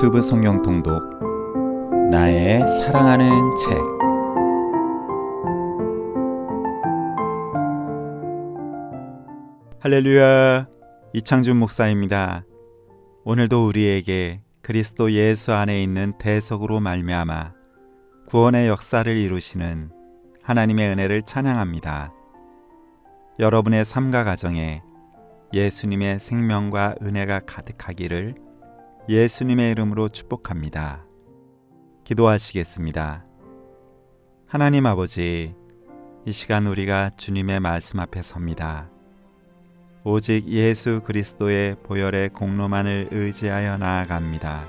유튜브 성경 통독 나의 사랑하는 책. 할렐루야, 이창준 목사입니다. 오늘도 우리에게 그리스도 예수 안에 있는 대속으로 말미암아 구원의 역사를 이루시는 하나님의 은혜를 찬양합니다. 여러분의 삶과 가정에 예수님의 생명과 은혜가 가득하기를 예수님의 이름으로 축복합니다. 기도하시겠습니다. 하나님 아버지, 이 시간 우리가 주님의 말씀 앞에 섭니다. 오직 예수 그리스도의 보혈의 공로만을 의지하여 나아갑니다.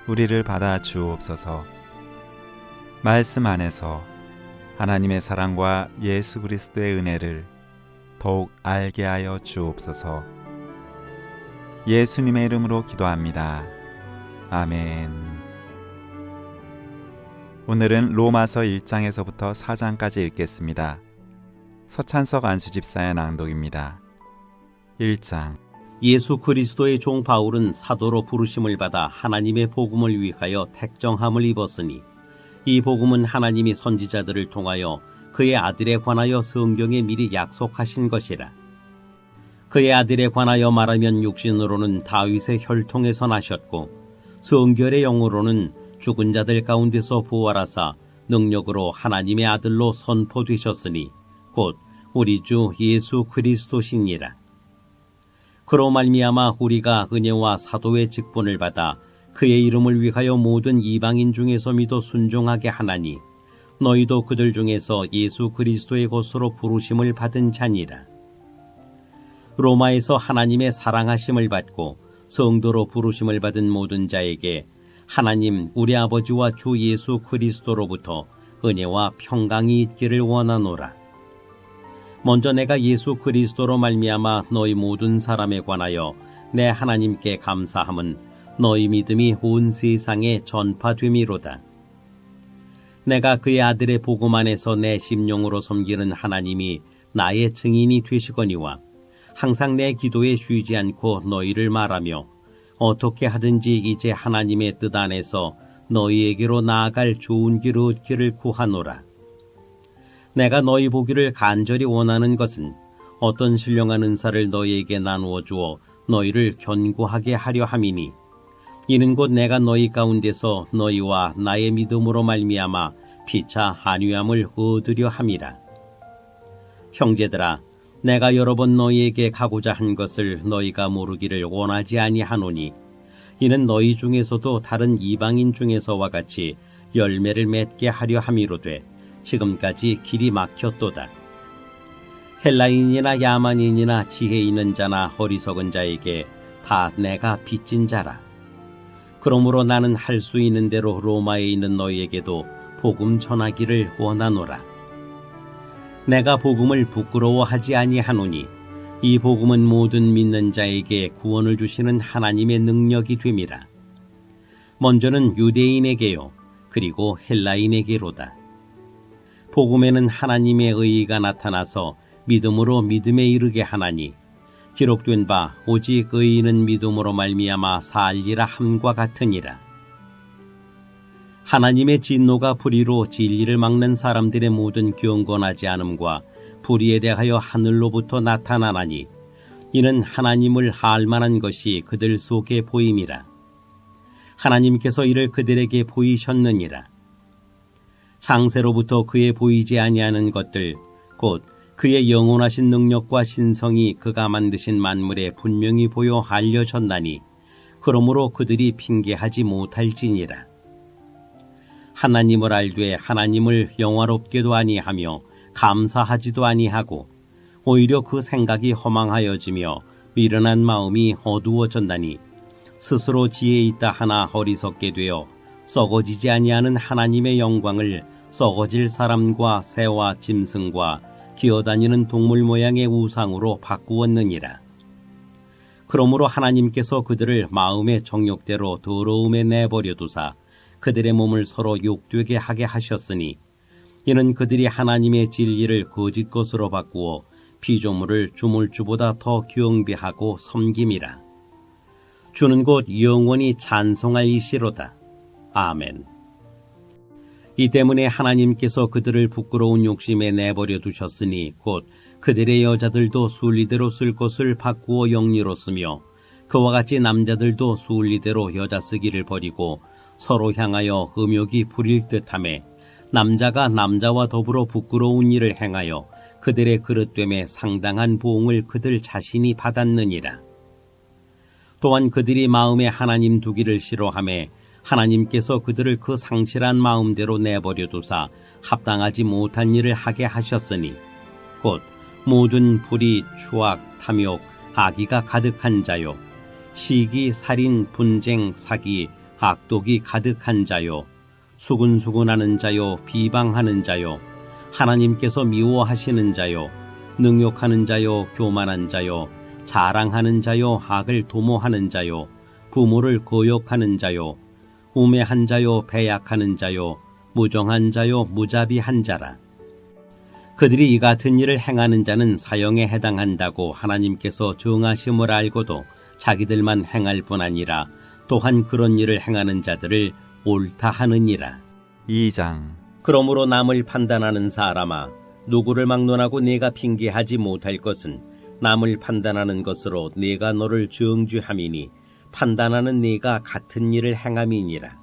우리를 받아 주옵소서. 말씀 안에서 하나님의 사랑과 예수 그리스도의 은혜를 더욱 알게 하여 주옵소서. 예수님의 이름으로 기도합니다. 아멘. 오늘은 로마서 1장에서부터 4장까지 읽겠습니다. 서찬석 안수집사의 낭독입니다. 1장. 예수 그리스도의 종 바울은 사도로 부르심을 받아 하나님의 복음을 위하여 택정함을 입었으니 이 복음은 하나님이 선지자들을 통하여 그의 아들에 관하여 성경에 미리 약속하신 것이라. 그의 아들에 관하여 말하면 육신으로는 다윗의 혈통에서 나셨고 성결의 영으로는 죽은 자들 가운데서 부활하사 능력으로 하나님의 아들로 선포되셨으니 곧 우리 주 예수 그리스도시니라. 그로 말미암아 우리가 은혜와 사도의 직분을 받아 그의 이름을 위하여 모든 이방인 중에서 믿어 순종하게 하나니 너희도 그들 중에서 예수 그리스도의 것으로 부르심을 받은 자니라. 로마에서 하나님의 사랑하심을 받고 성도로 부르심을 받은 모든 자에게 하나님 우리 아버지와 주 예수 그리스도로부터 은혜와 평강이 있기를 원하노라. 먼저 내가 예수 그리스도로 말미암아 너희 모든 사람에 관하여 내 하나님께 감사함은 너희 믿음이 온 세상에 전파됨이로다. 내가 그의 아들의 복음 안에서 내 심령으로 섬기는 하나님이 나의 증인이 되시거니와 항상 내 기도에 쉬지 않고 너희를 말하며 어떻게 하든지 이제 하나님의 뜻 안에서 너희에게로 나아갈 좋은 길 얻기를 구하노라. 내가 너희 보기를 간절히 원하는 것은 어떤 신령한 은사를 너희에게 나누어 주어 너희를 견고하게 하려 함이니 이는 곧 내가 너희 가운데서 너희와 나의 믿음으로 말미암아 피차 한유함을 얻으려 함이라. 형제들아, 내가 여러 번 너희에게 가고자 한 것을 너희가 모르기를 원하지 아니하노니 이는 너희 중에서도 다른 이방인 중에서와 같이 열매를 맺게 하려 함이로되 지금까지 길이 막혔도다. 헬라인이나 야만인이나 지혜 있는 자나 어리석은 자에게 다 내가 빚진 자라. 그러므로 나는 할 수 있는 대로 로마에 있는 너희에게도 복음 전하기를 원하노라. 내가 복음을 부끄러워하지 아니하노니 이 복음은 모든 믿는 자에게 구원을 주시는 하나님의 능력이 됨이라. 먼저는 유대인에게요, 그리고 헬라인에게로다. 복음에는 하나님의 의의가 나타나서 믿음으로 믿음에 이르게 하나니 기록된 바 오직 의인은 믿음으로 말미암아 살리라 함과 같으니라. 하나님의 진노가 불의로 진리를 막는 사람들의 모든 경건하지 않음과 불의에 대하여 하늘로부터 나타나나니 이는 하나님을 알만한 것이 그들 속에 보임이라. 하나님께서 이를 그들에게 보이셨느니라. 창세로부터 그의 보이지 아니하는 것들 곧 그의 영원하신 능력과 신성이 그가 만드신 만물에 분명히 보여 알려졌나니 그러므로 그들이 핑계하지 못할지니라. 하나님을 알되 하나님을 영화롭게도 아니하며 감사하지도 아니하고 오히려 그 생각이 허망하여지며 미련한 마음이 어두워졌나니 스스로 지혜 있다 하나 어리석게 되어 썩어지지 아니하는 하나님의 영광을 썩어질 사람과 새와 짐승과 기어다니는 동물 모양의 우상으로 바꾸었느니라. 그러므로 하나님께서 그들을 마음의 정욕대로 더러움에 내버려 두사 그들의 몸을 서로 욕되게 하게 하셨으니 이는 그들이 하나님의 진리를 거짓 것으로 바꾸어 피조물을 주물주보다 더 경배하고 섬김이라. 주는 곧 영원히 찬송할 이시로다. 아멘. 이 때문에 하나님께서 그들을 부끄러운 욕심에 내버려 두셨으니 곧 그들의 여자들도 순리대로 쓸 것을 바꾸어 영리로 쓰며 그와 같이 남자들도 순리대로 여자 쓰기를 버리고 서로 향하여 음욕이 부릴 듯하매 남자가 남자와 더불어 부끄러운 일을 행하여 그들의 그릇됨에 상당한 보응을 그들 자신이 받았느니라. 또한 그들이 마음에 하나님 두기를 싫어하매 하나님께서 그들을 그 상실한 마음대로 내버려 두사 합당하지 못한 일을 하게 하셨으니 곧 모든 불의, 추악, 탐욕, 악의가 가득한 자요 시기, 살인, 분쟁, 사기, 악독이 가득한 자요 수군수군하는 자요 비방하는 자요 하나님께서 미워하시는 자요 능욕하는 자요 교만한 자요 자랑하는 자요 악을 도모하는 자요 부모를 거역하는 자요 우매한 자요 배약하는 자요 무정한 자요 무자비한 자라. 그들이 이 같은 일을 행하는 자는 사형에 해당한다고 하나님께서 정하심을 알고도 자기들만 행할 뿐 아니라 또한 그런 일을 행하는 자들을 옳다 하느니라. 2장. 그러므로 남을 판단하는 사람아, 누구를 막론하고 네가 핑계하지 못할 것은 남을 판단하는 것으로 네가 너를 정죄함이니 판단하는 네가 같은 일을 행함이니라.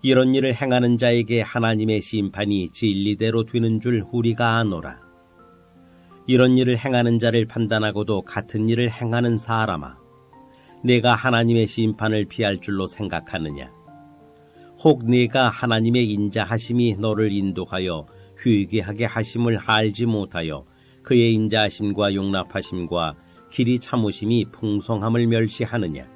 이런 일을 행하는 자에게 하나님의 심판이 진리대로 되는 줄 우리가 아노라. 이런 일을 행하는 자를 판단하고도 같은 일을 행하는 사람아, 내가 하나님의 심판을 피할 줄로 생각하느냐? 혹 네가 하나님의 인자하심이 너를 인도하여 회개하게 하심을 알지 못하여 그의 인자하심과 용납하심과 길이 참으심이 풍성함을 멸시하느냐?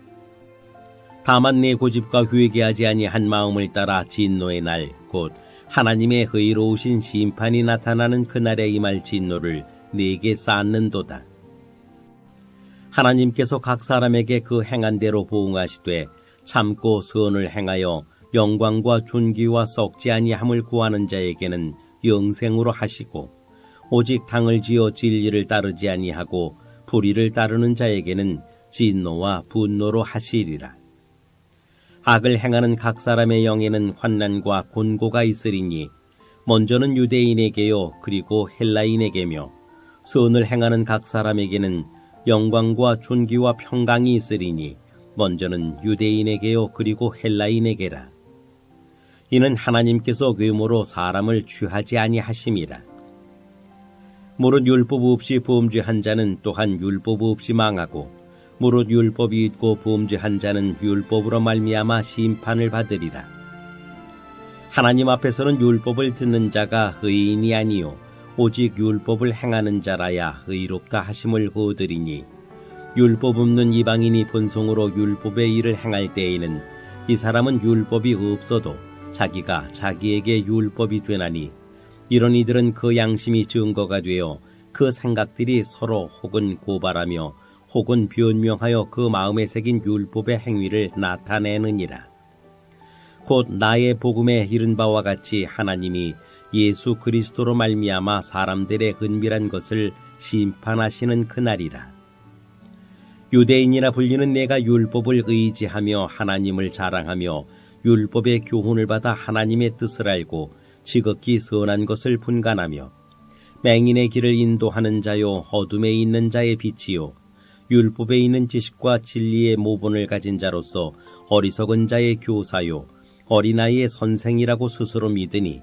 다만 내 고집과 회개하지 아니한 마음을 따라 진노의 날 곧 하나님의 의로우신 심판이 나타나는 그날에 임할 진노를 네게 쌓는도다. 하나님께서 각 사람에게 그 행한 대로 보응하시되 참고 선을 행하여 영광과 존귀와 썩지 아니함을 구하는 자에게는 영생으로 하시고 오직 당을 지어 진리를 따르지 아니하고 불의를 따르는 자에게는 진노와 분노로 하시리라. 악을 행하는 각 사람의 영에는 환난과 곤고가 있으리니 먼저는 유대인에게요 그리고 헬라인에게며 선을 행하는 각 사람에게는 영광과 존귀와 평강이 있으리니 먼저는 유대인에게요 그리고 헬라인에게라. 이는 하나님께서 외모로 사람을 취하지 아니하심이라. 무릇 율법 없이 범죄한 자는 또한 율법 없이 망하고 무릇 율법이 있고 범죄한 자는 율법으로 말미암아 심판을 받으리라. 하나님 앞에서는 율법을 듣는 자가 의인이 아니요 오직 율법을 행하는 자라야 의롭다 하심을 얻으리니 율법 없는 이방인이 본성으로 율법의 일을 행할 때에는 이 사람은 율법이 없어도 자기가 자기에게 율법이 되나니 이런 이들은 그 양심이 증거가 되어 그 생각들이 서로 혹은 고발하며 혹은 변명하여 그 마음에 새긴 율법의 행위를 나타내느니라. 곧 나의 복음에 이른 바와 같이 하나님이 예수 그리스도로 말미암아 사람들의 은밀한 것을 심판하시는 그날이라. 유대인이라 불리는 내가 율법을 의지하며 하나님을 자랑하며 율법의 교훈을 받아 하나님의 뜻을 알고 지극히 선한 것을 분간하며 맹인의 길을 인도하는 자요 어둠에 있는 자의 빛이요 율법에 있는 지식과 진리의 모본을 가진 자로서 어리석은 자의 교사요 어린아이의 선생이라고 스스로 믿으니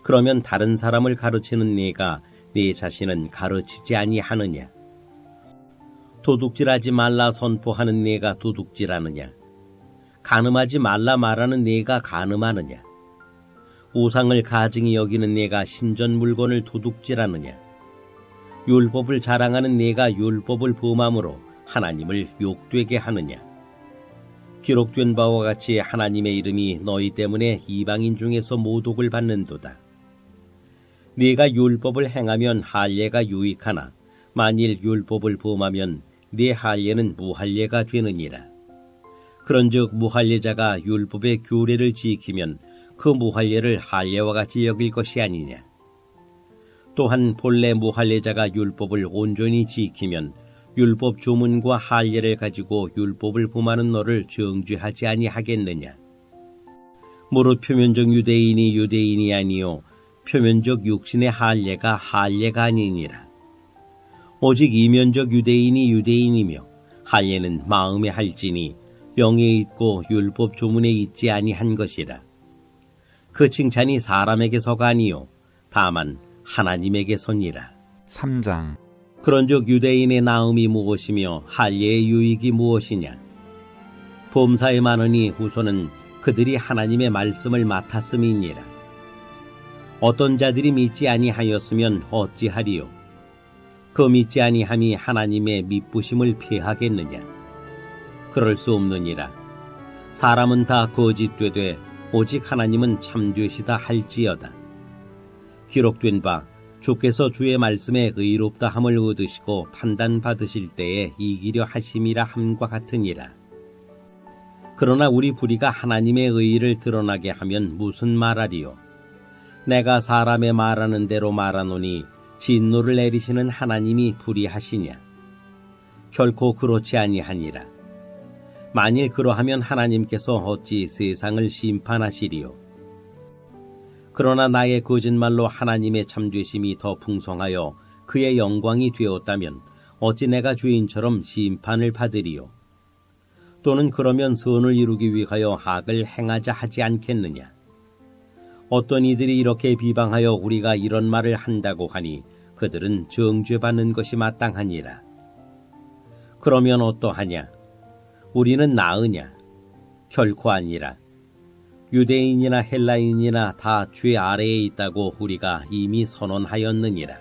그러면 다른 사람을 가르치는 네가 네 자신은 가르치지 아니하느냐? 도둑질하지 말라 선포하는 네가 도둑질하느냐? 간음하지 말라 말하는 네가 간음하느냐? 우상을 가증히 여기는 네가 신전 물건을 도둑질하느냐? 율법을 자랑하는 네가 율법을 범함으로 하나님을 욕되게 하느냐? 기록된 바와 같이 하나님의 이름이 너희 때문에 이방인 중에서 모독을 받는도다. 네가 율법을 행하면 할례가 유익하나 만일 율법을 범하면 네 할례는 무할례가 되느니라. 그런즉 무할례자가 율법의 규례를 지키면 그 무할례를 할례와 같이 여길 것이 아니냐. 또한 본래 무할례자가 율법을 온전히 지키면 율법 조문과 할례를 가지고 율법을 범하는 너를 정죄하지 아니하겠느냐. 무릇 표면적 유대인이 유대인이 아니요 표면적 육신의 할례가 할례가 아니니라. 오직 이면적 유대인이 유대인이며 할례는 마음에 할지니 영에 있고 율법 조문에 있지 아니한 것이라. 그 칭찬이 사람에게서가 아니요 다만 하나님에게서니라. 3장. 그런즉 유대인의 나음이 무엇이며 할례의 유익이 무엇이냐. 범사에 많으니 후손은 그들이 하나님의 말씀을 맡았음이니라. 어떤 자들이 믿지 아니하였으면 어찌하리요. 그 믿지 아니함이 하나님의 미쁘심을 피하겠느냐. 그럴 수 없느니라. 사람은 다 거짓되되 오직 하나님은 참되시다 할지어다. 기록된 바 주께서 주의 말씀에 의롭다 함을 얻으시고 판단받으실 때에 이기려 하심이라 함과 같으니라. 그러나 우리 불의가 하나님의 의의를 드러나게 하면 무슨 말하리요. 내가 사람의 말하는 대로 말하노니 진노를 내리시는 하나님이 불의하시냐. 결코 그렇지 아니하니라. 만일 그러하면 하나님께서 어찌 세상을 심판하시리요. 그러나 나의 거짓말로 하나님의 참되심이 더 풍성하여 그의 영광이 되었다면 어찌 내가 죄인처럼 심판을 받으리요. 또는 그러면 선을 이루기 위하여 악을 행하자 하지 않겠느냐. 어떤 이들이 이렇게 비방하여 우리가 이런 말을 한다고 하니 그들은 정죄받는 것이 마땅하니라. 그러면 어떠하냐? 우리는 나으냐? 결코 아니라. 유대인이나 헬라인이나 다 죄 아래에 있다고 우리가 이미 선언하였느니라.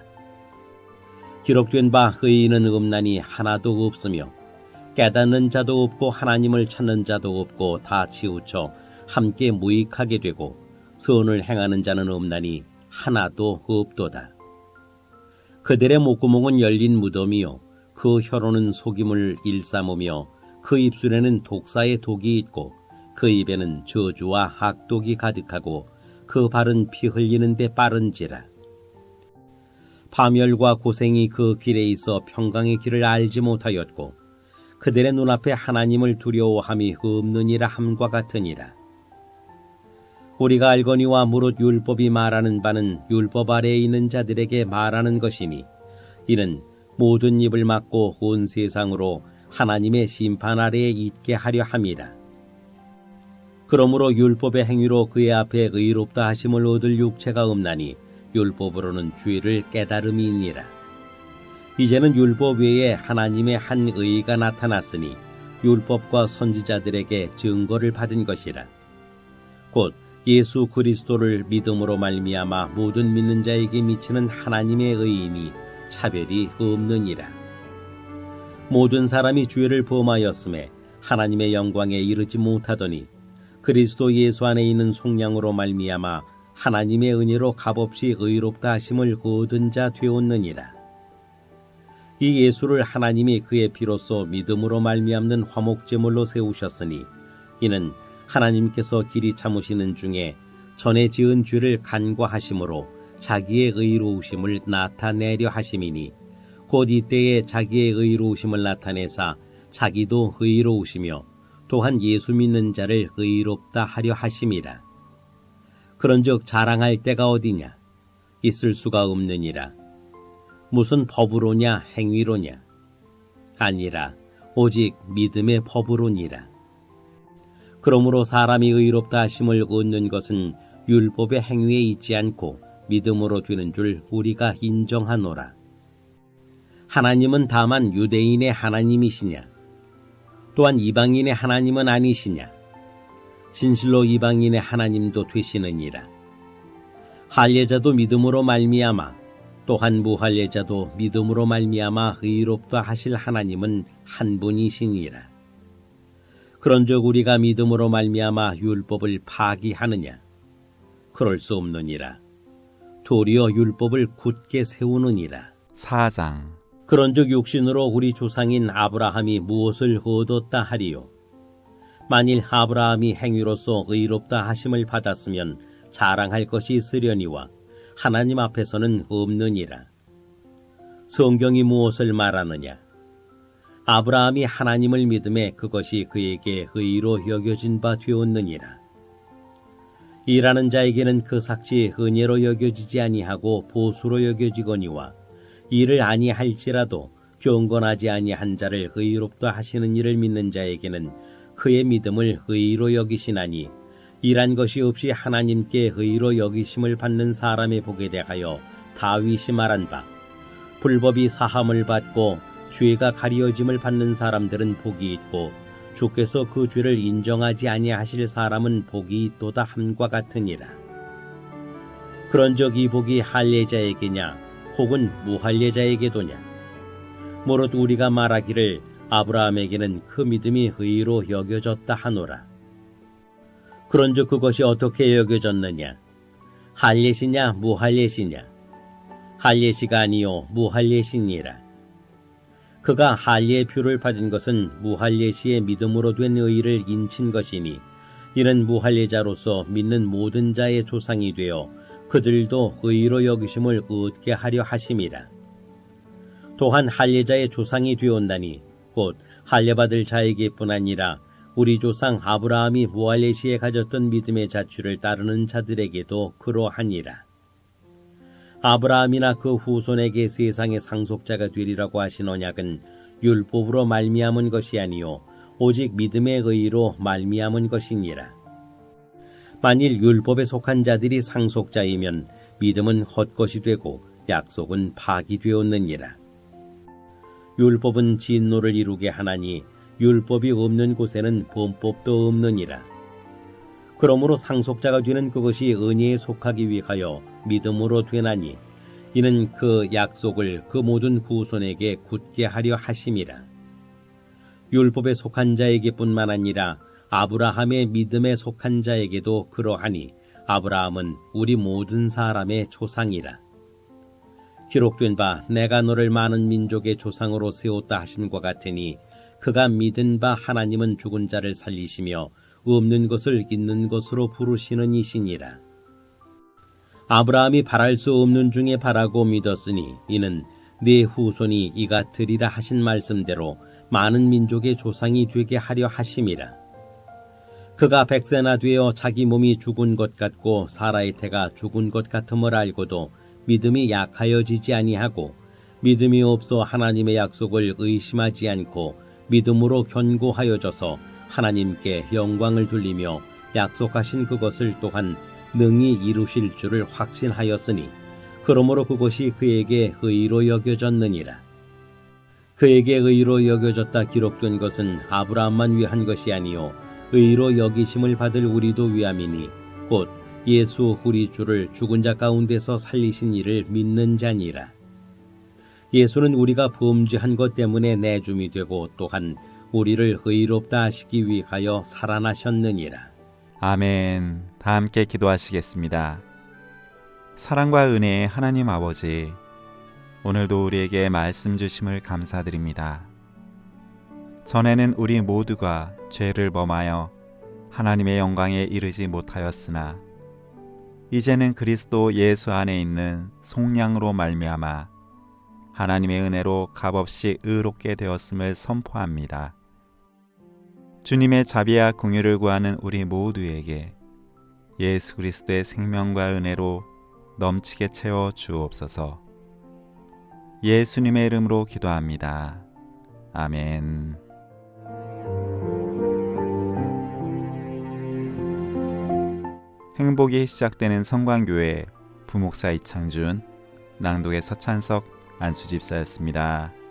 기록된 바 의인은 없나니 하나도 없으며 깨닫는 자도 없고 하나님을 찾는 자도 없고 다 치우쳐 함께 무익하게 되고 선을 행하는 자는 없나니 하나도 없도다. 그들의 목구멍은 열린 무덤이요 그 혀로는 속임을 일삼으며 그 입술에는 독사의 독이 있고 그 입에는 저주와 악독이 가득하고 그 발은 피 흘리는 데 빠른지라. 파멸과 고생이 그 길에 있어 평강의 길을 알지 못하였고 그들의 눈앞에 하나님을 두려워함이 없느니라 함과 같으니라. 우리가 알거니와 무릇 율법이 말하는 바는 율법 아래에 있는 자들에게 말하는 것이니 이는 모든 입을 막고 온 세상으로 하나님의 심판 아래에 있게 하려 함이라. 그러므로 율법의 행위로 그의 앞에 의롭다 하심을 얻을 육체가 없나니 율법으로는 죄를 깨달음이니라. 이제는 율법 외에 하나님의 한 의가 나타났으니 율법과 선지자들에게 증거를 받은 것이라. 곧 예수 그리스도를 믿음으로 말미암아 모든 믿는 자에게 미치는 하나님의 의인이 차별이 없느니라. 모든 사람이 죄를 범하였음에 하나님의 영광에 이르지 못하더니 그리스도 예수 안에 있는 속량으로 말미암아 하나님의 은혜로 값없이 의롭다 하심을 얻은 자 되었느니라. 이 예수를 하나님이 그의 피로써 믿음으로 말미암는 화목제물로 세우셨으니 이는 하나님께서 길이 참으시는 중에 전에 지은 죄를 간과하심으로 자기의 의로우심을 나타내려 하심이니 곧 이때에 자기의 의로우심을 나타내사 자기도 의로우시며 또한 예수 믿는 자를 의롭다 하려 하심이라. 그런즉 자랑할 때가 어디냐? 있을 수가 없느니라. 무슨 법으로냐 행위로냐? 아니라 오직 믿음의 법으로니라. 그러므로 사람이 의롭다 하심을 얻는 것은 율법의 행위에 있지 않고 믿음으로 되는 줄 우리가 인정하노라. 하나님은 다만 유대인의 하나님이시냐? 또한 이방인의 하나님은 아니시냐? 진실로 이방인의 하나님도 되시느니라. 할례자도 믿음으로 말미암아 또한 무할례자도 믿음으로 말미암아 의롭다 하실 하나님은 한 분이시니라. 그런즉 우리가 믿음으로 말미암아 율법을 파기하느냐? 그럴 수 없느니라. 도리어 율법을 굳게 세우느니라. 4장. 그런즉 육신으로 우리 조상인 아브라함이 무엇을 얻었다 하리요? 만일 아브라함이 행위로서 의롭다 하심을 받았으면 자랑할 것이 있으려니와 하나님 앞에서는 없느니라. 성경이 무엇을 말하느냐? 아브라함이 하나님을 믿음에 그것이 그에게 의로 여겨진 바 되었느니라. 일하는 자에게는 그 삭지 은혜로 여겨지지 아니하고 보수로 여겨지거니와 일을 아니할지라도 경건하지 아니한 자를 의롭다 하시는 이를 믿는 자에게는 그의 믿음을 의로 여기시나니 일한 것이 없이 하나님께 의로 여기심을 받는 사람의 복에 대하여 다윗이 말한 바 불법이 사함을 받고 죄가 가리어짐을 받는 사람들은 복이 있고 주께서 그 죄를 인정하지 아니하실 사람은 복이 있도다 함과 같으니라. 그런즉 이 복이 할례자에게냐 혹은 무할례자에게도냐 무릇 우리가 말하기를 아브라함에게는 그 믿음이 의로 여겨졌다 하노라. 그런즉 그것이 어떻게 여겨졌느냐 할례시냐 무할례시냐 할례시가 아니요 무할례시니라. 그가 할례의 표를 받은 것은 무할례시의 믿음으로 된 의를 인친 것이니 이는 무할례자로서 믿는 모든 자의 조상이 되어 그들도 의로 여기심을 얻게 하려 하심이라. 또한 할례자의 조상이 되었나니 곧 할례받을 자에게뿐 아니라 우리 조상 아브라함이 무할례시에 가졌던 믿음의 자취를 따르는 자들에게도 그러하니라. 아브라함이나 그 후손에게 세상의 상속자가 되리라고 하신 언약은 율법으로 말미암은 것이 아니요 오직 믿음의 의로 말미암은 것이니라. 만일 율법에 속한 자들이 상속자이면 믿음은 헛것이 되고 약속은 파기되었느니라. 율법은 진노를 이루게 하나니 율법이 없는 곳에는 범법도 없느니라. 그러므로 상속자가 되는 그것이 은혜에 속하기 위하여 믿음으로 되나니 이는 그 약속을 그 모든 후손에게 굳게 하려 하심이라. 율법에 속한 자에게뿐만 아니라 아브라함의 믿음에 속한 자에게도 그러하니 아브라함은 우리 모든 사람의 조상이라. 기록된 바 내가 너를 많은 민족의 조상으로 세웠다 하심과 같으니 그가 믿은 바 하나님은 죽은 자를 살리시며 없는 것을 있는 것으로 부르시는 이시니라. 아브라함이 바랄 수 없는 중에 바라고 믿었으니 이는 네 후손이 이같으리라 하신 말씀대로 많은 민족의 조상이 되게 하려 하심이라. 그가 100세나 되어 자기 몸이 죽은 것 같고 사라의 태가 죽은 것 같음을 알고도 믿음이 약하여지지 아니하고 믿음이 없어 하나님의 약속을 의심하지 않고 믿음으로 견고하여져서 하나님께 영광을 돌리며 약속하신 그것을 또한 능히 이루실 줄을 확신하였으니 그러므로 그것이 그에게 의로 여겨졌느니라. 그에게 의로 여겨졌다 기록된 것은 아브라함만 위한 것이 아니요 의로 여기심을 받을 우리도 위함이니 곧 예수 우리 주를 죽은 자 가운데서 살리신 이를 믿는 자니라. 예수는 우리가 범죄한 것 때문에 내줌이 되고 또한 우리를 의롭다 하시기 위하여 살아나셨느니라. 아멘. 다 함께 기도하시겠습니다. 사랑과 은혜의 하나님 아버지, 오늘도 우리에게 말씀 주심을 감사드립니다. 전에는 우리 모두가 죄를 범하여 하나님의 영광에 이르지 못하였으나 이제는 그리스도 예수 안에 있는 속량으로 말미암아 하나님의 은혜로 값없이 의롭게 되었음을 선포합니다. 주님의 자비와 긍휼을 구하는 우리 모두에게 예수 그리스도의 생명과 은혜로 넘치게 채워 주옵소서. 예수님의 이름으로 기도합니다. 아멘. 행복이 시작되는 성광교회 부목사 이창준, 낭독의 서찬석 안수집사였습니다.